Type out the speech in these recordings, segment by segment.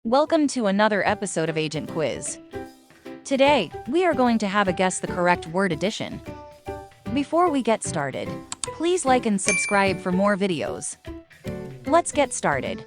Welcome to another episode of Agent Quiz. Today, we are going to have a guess the correct word addition. Before we get started, please like and subscribe for more videos. Let's get started.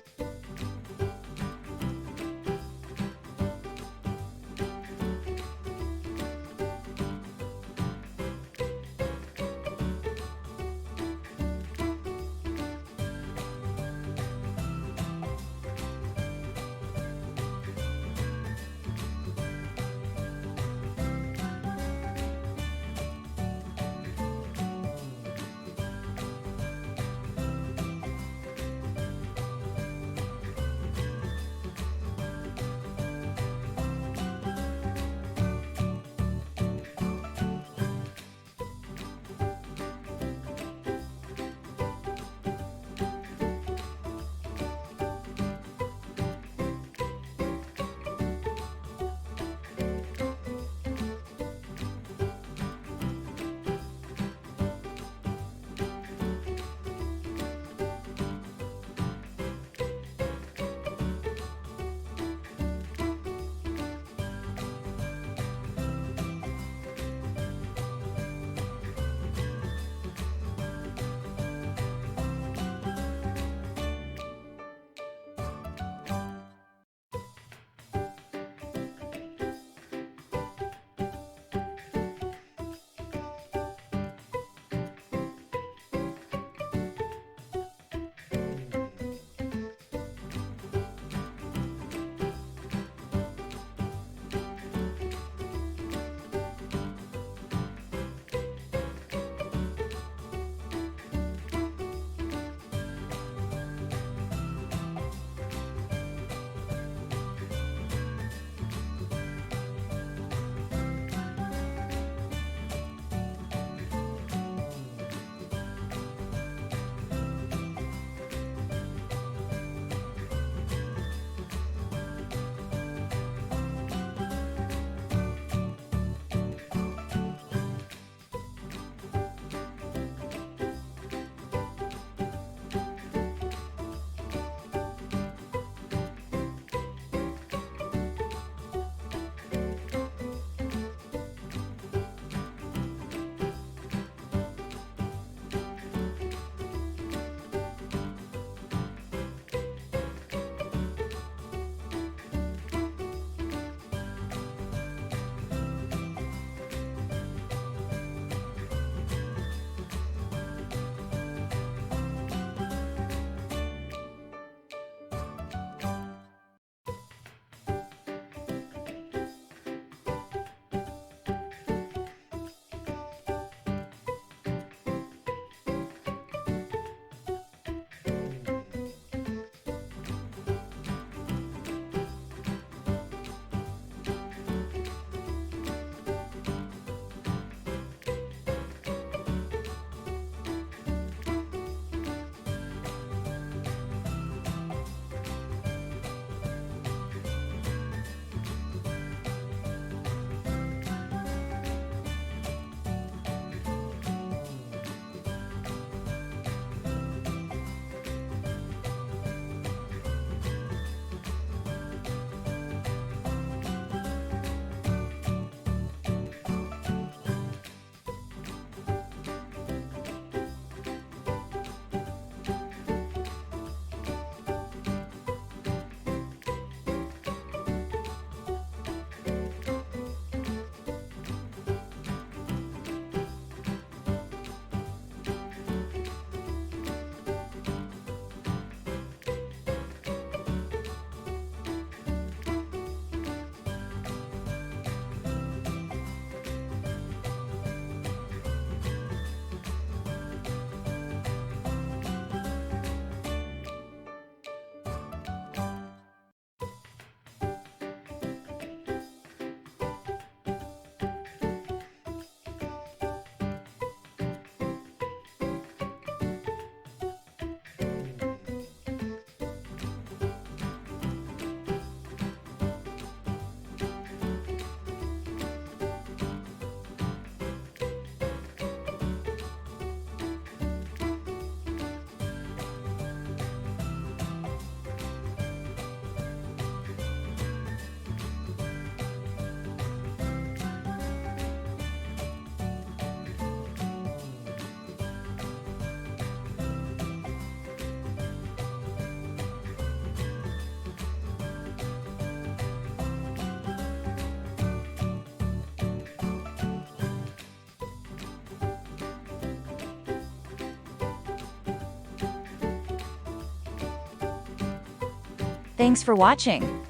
Thanks for watching.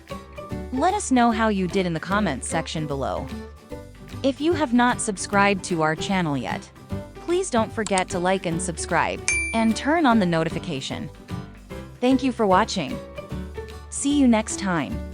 Let us know how you did in the comments section below. If you have not subscribed to our channel yet, please don't forget to like and subscribe, and turn on the notification. Thank you for watching. See you next time.